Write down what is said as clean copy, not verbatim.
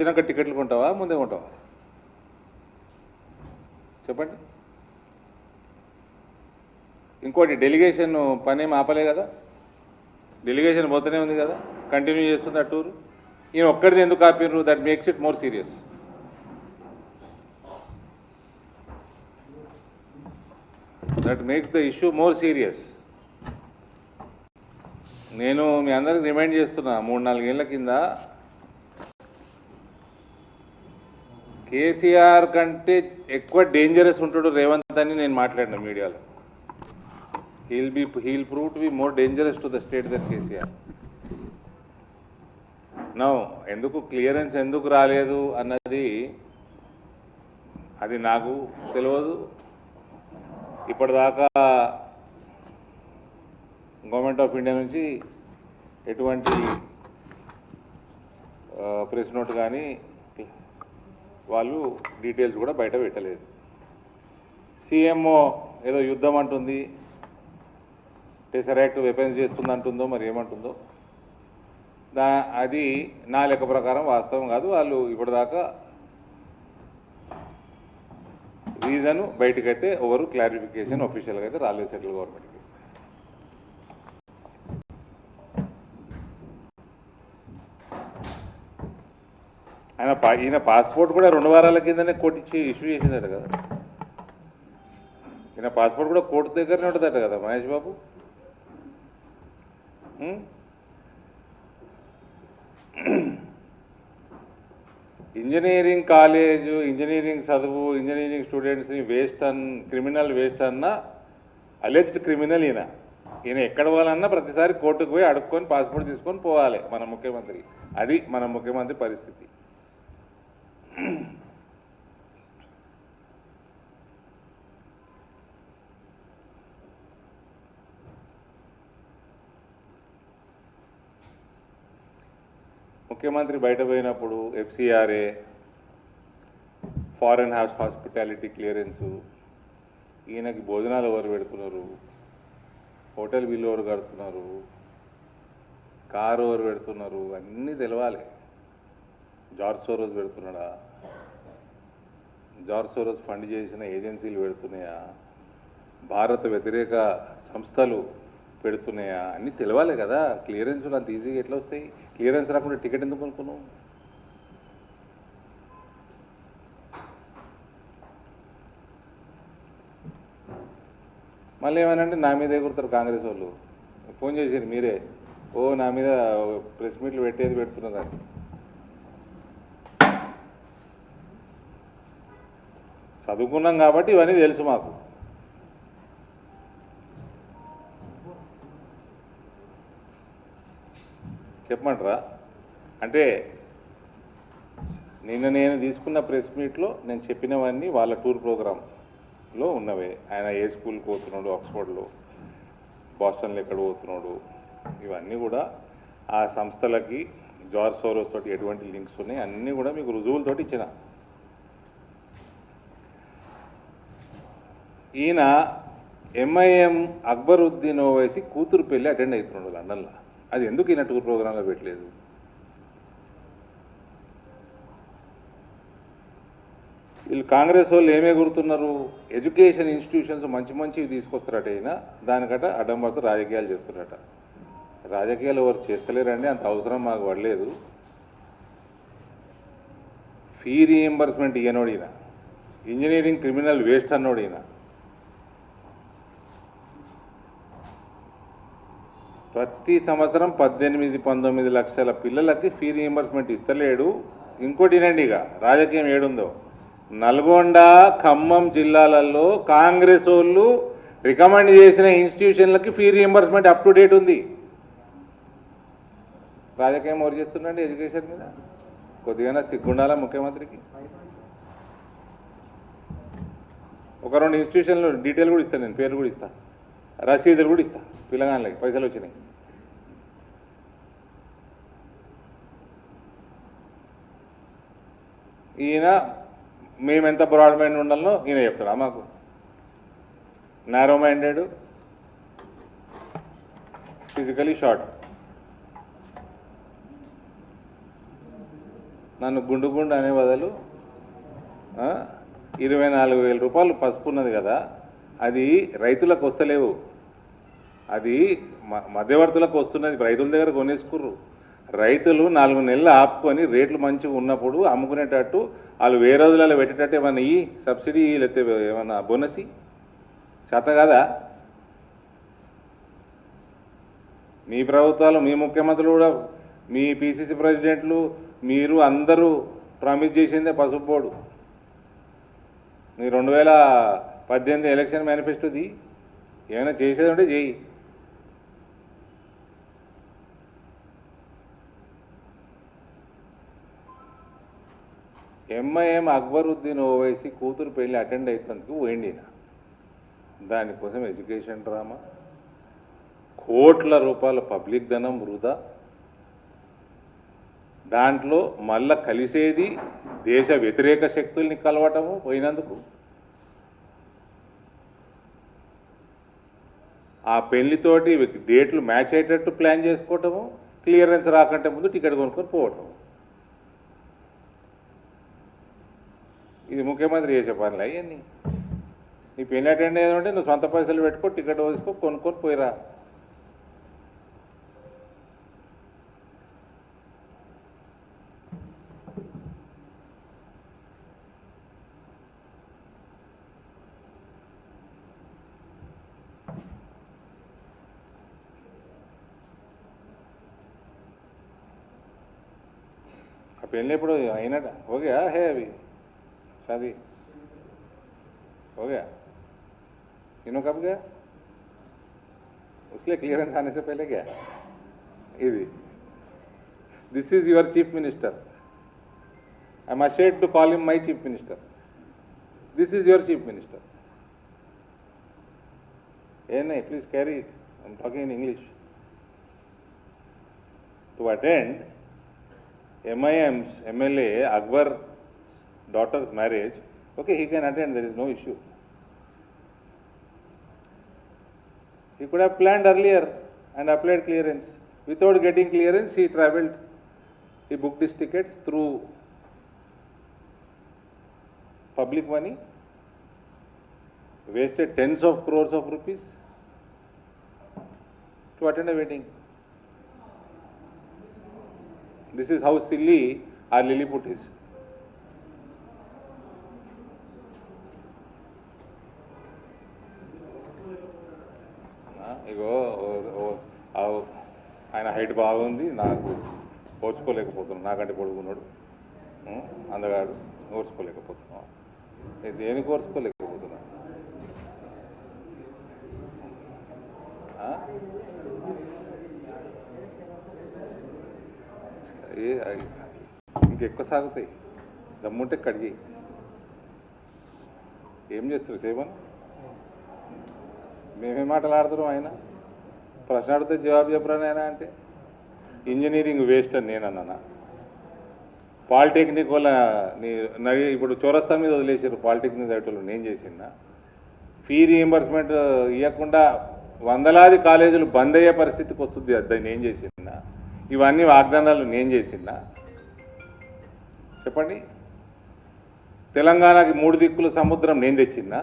వచ్చినాక టికెట్లు కొంటావా ముందే కొంటావా చెప్పండి. ఇంకోటి డెలిగేషన్ పని ఏం ఆపలే కదా, డెలిగేషన్ పోతూనే ఉంది కదా, కంటిన్యూ చేస్తుంది ఆ టూరు. ఈయన ఒక్కడిది ఎందుకు ఆపిర్రు? That makes it more serious. That makes the issue more serious. నేను మీ అందరికి రిమైండ్ చేస్తున్నా, 3-4 ఏళ్ల కింద కేసీఆర్ కంటే ఎక్కువ డేంజరస్ ఉంటాడు రేవంత్ అని నేను మాట్లాడిన మీడియాలో. He'll prove to be more dangerous to the state than KCR. No, ఎందుకు క్లియరెన్స్ ఎందుకు రాలేదు అన్నది అది నాకు తెలియదు. ఇప్పటిదాకా గవర్నమెంట్ ఆఫ్ ఇండియా నుంచి ఎటువంటి ప్రెస్ నోట్ కానీ వాళ్ళు డీటెయిల్స్ కూడా బయట పెట్టలేదు. సీఎంఓ ఏదో యుద్ధం అంటుంది, టెసరైట్ వెపన్స్ చేస్తుంది అంటుందో మరి ఏమంటుందో, అది నా లెక్క ప్రకారం వాస్తవం కాదు. వాళ్ళు ఇప్పటిదాకా రీజన్ బయటకైతే ఎవరు క్లారిఫికేషన్ ఆఫీషియల్గా అయితే రాలేదు సెంట్రల్ గవర్నమెంట్కి. ఈయన పాస్పోర్ట్ కూడా 2 వారాల కిందనే కోర్టు ఇష్యూ చేసిందట కదా. ఈయన పాస్పోర్ట్ కూడా కోర్టు దగ్గరనే ఉంటుందట కదా Mahesh Babu. Engineering college, engineering చదువు, ఇంజనీరింగ్ స్టూడెంట్స్ని క్రిమినల్ వేస్ట్ అన్న అలెజ్డ్ క్రిమినల్ ఈయన ఎక్కడ పోవాలన్నా ప్రతిసారి కోర్టుకు పోయి అడుక్కొని పాస్పోర్ట్ తీసుకొని పోవాలి మన ముఖ్యమంత్రి. అది మన ముఖ్యమంత్రి పరిస్థితి. ముఖ్యమంత్రి బయట పోయినప్పుడు FCRA, ఫారెన్ హాస్పిటాలిటీ క్లియరెన్సు, ఈయనకి భోజనాలు ఎవరు పెడుతున్నారు, హోటల్ బిల్లు ఎవరు కడుతున్నారు, కారు ఎవరు పెడుతున్నారు, అన్నీ తెలవాలి. జార్జ్ సోరోస్ పెడుతున్నాడా, జార్జ్ సోరోస్ ఫండ్ చేసిన ఏజెన్సీలు పెడుతున్నాయా, భారత వ్యతిరేక సంస్థలు పెడుతున్నాయా, అన్నీ తెలవాలి కదా. క్లియరెన్స్లు అంత ఈజీగా ఎట్లా వస్తాయి? క్లియరెన్స్ రాకుండా టికెట్ ఎందుకు అనుకున్నావు? మళ్ళీ ఏమనంటే నా మీద ఎగురుతారు కాంగ్రెస్ వాళ్ళు. ఫోన్ చేసారు మీరే, నా మీద ప్రెస్ మీట్లు పెట్టేది పెడుతున్నదని. చదువుకున్నాం కాబట్టి ఇవన్నీ తెలుసు మాకు. చెప్పమంటారా? అంటే నిన్న నేను తీసుకున్న ప్రెస్ మీట్లో నేను చెప్పినవన్నీ వాళ్ళ టూర్ ప్రోగ్రాంలో ఉన్నవే. ఆయన ఏ స్కూల్కి పోతున్నాడు, ఆక్స్ఫర్డ్లో, బాస్టన్లో ఎక్కడ పోతున్నాడు, ఇవన్నీ కూడా ఆ సంస్థలకి జార్జ్ సోరోస్ తోటి ఎటువంటి లింక్స్ ఉన్నాయి అన్నీ కూడా మీకు రుజువులతోటి ఇచ్చిన. ఈయన MIM అక్బరుద్దీన్ ఓవైసీ కూతురు పెళ్ళి అటెండ్ అవుతున్నాడు లండన్లో. అది ఎందుకు ఈయన టూర్ ప్రోగ్రాంలో పెట్టలేదు? వీళ్ళు కాంగ్రెస్ వాళ్ళు ఏమే గుర్తున్నారు, ఎడ్యుకేషన్ ఇన్స్టిట్యూషన్స్ మంచివి తీసుకొస్తారట. ఈయన దానికట అడ్డం పడుతూ రాజకీయాలు చేస్తున్నారట. రాజకీయాలు ఎవరు చేస్తలేరండి, అంత అవసరం మాకు పడలేదు. ఫీ రీఎంబర్స్మెంట్ ఇయ్యనోడు ఈయన, ఇంజనీరింగ్ క్రిమినల్ వేస్ట్ అన్నోడు ఈయన. ప్రతి సంవత్సరం 18-19 లక్షల పిల్లలకి ఫీ రీఎంబర్స్మెంట్ ఇస్తలేడు. ఇంకోటి వినండి, ఇక రాజకీయం ఏడుందో. నల్గొండ, ఖమ్మం జిల్లాలలో కాంగ్రెస్ వాళ్ళు రికమెండ్ చేసిన ఇన్స్టిట్యూషన్లకి fee reimbursement up to date ఉంది. రాజకీయం ఎవరు చేస్తుందండి ఎడ్యుకేషన్ మీద? కొద్దిగా సిగ్గుండాలా ముఖ్యమంత్రికి? ఒక 2 ఇన్స్టిట్యూషన్లు డీటెయిల్ కూడా ఇస్తాను, నేను పేరు కూడా ఇస్తాను, రసీదులు కూడా ఇస్తా. పిల్లగాళ్ళకి పైసలు వచ్చినాయి. ఈయన మేమెంత బ్రాడ్ మైండ్ ఉండాలో ఈయన చెప్తాడా మాకు? Narrow minded, physically short. నన్ను గుండు గుండు అనే బదులు 24,000 రూపాయలు పసుపు ఉన్నది కదా, అది రైతులకు వస్తలేవు, అది మధ్యవర్తులకు వస్తున్నది. రైతుల దగ్గర కొనేసుకుర్రు. రైతులు 4 నెలలు ఆపుకొని రేట్లు మంచిగా ఉన్నప్పుడు అమ్ముకునేటట్టు వాళ్ళు వేరే రోజులలో పెట్టేటట్టు ఏమన్నా ఈ సబ్సిడీ లేకపోతే ఏమన్నా బోనసి చేత కదా? మీ ప్రభుత్వాలు, మీ ముఖ్యమంత్రులు కూడా, మీ పిసిసి ప్రెసిడెంట్లు, మీరు అందరూ ప్రామిస్ చేసిందే పసుపు బోర్డు. మీ 2018 ఎలక్షన్ మేనిఫెస్టోది ఏమైనా చేసేది ఉంటే చేయి. ఎంఐఎం అక్బరుద్దీన్ ఓవైసీ కూతురు పెళ్లి అటెండ్ అవుతుందుకు పోయింది. దానికోసం ఎడ్యుకేషన్ డ్రామా, కోట్ల రూపాయల పబ్లిక్ ధనం వృధా. దాంట్లో మళ్ళా కలిసేది దేశ వ్యతిరేక శక్తుల్ని కలవటము పోయినందుకు. ఆ పెళ్లితోటి డేట్లు మ్యాచ్ అయ్యేటట్టు ప్లాన్ చేసుకోవటము, క్లియరెన్స్ రాకంటే ముందు టికెట్ కొనుక్కొని పోవటం. ఇది ముఖ్యమంత్రి చేసే పనులు అవన్నీ. నీ పెళ్లి అటెండ్ అయ్యేదంటే నువ్వు సొంత పైసలు పెట్టుకో, టికెట్ వేసుకో, కొనుక్కొని పోయిరా. ఆ పెళ్ళి ఎప్పుడు అయినట हो गया है अभी शादी हो गया तीनों कब गया उसलिए क्लियरेंस आने से पहले गया इधर this is your chief minister I am ashamed to call him my chief minister this is your chief minister नहीं please carry it I am talking in English to attend MIM's MLA Akbar's daughter's marriage, okay, he can attend, there is no issue. He could have planned earlier and applied clearance. Without getting clearance, he travelled, he booked his tickets through public money, wasted tens of crores of rupees to attend a wedding. This is how silly our Lilliput is. ఇగో ఆయన height బాగుంది, నాకు ఓర్చుకోలేకపోతున్నాడు, నాకంటే పొడుగున్నాడు, అందగాడు, ఓర్చుకోలేకపోతున్నాం. దేనికి ఓర్చుకోలేకపోతున్నా? ఇంకెక్కువ సాగుతాయి, దమ్ముంటే కడిగి. ఏం చేస్తారు సేవన్? మేమే మాట్లాడుతున్నాం, ఆయన ప్రశ్న అడిగితే జవాబు చెప్పరాను ఆయన అంటే. ఇంజనీరింగ్ వేస్ట్ అని నేను అన్నానా? పాలిటెక్నిక్ వల్ల ఇప్పుడు చౌరస్తా మీద వదిలేసారు పాలిటెక్నిక్ చదివేటోళ్ళు, నేను చేసినా. ఫీ రీఎంబర్స్మెంట్ ఇవ్వకుండా వందలాది కాలేజీలు బంద్ అయ్యే పరిస్థితికి వస్తుంది, అది నేను చేసినా. ఇవన్నీ వాగ్దానాలు నేను చేసినా? చెప్పండి. తెలంగాణకి 3 దిక్కుల సముద్రం నేను తెచ్చిన్నా?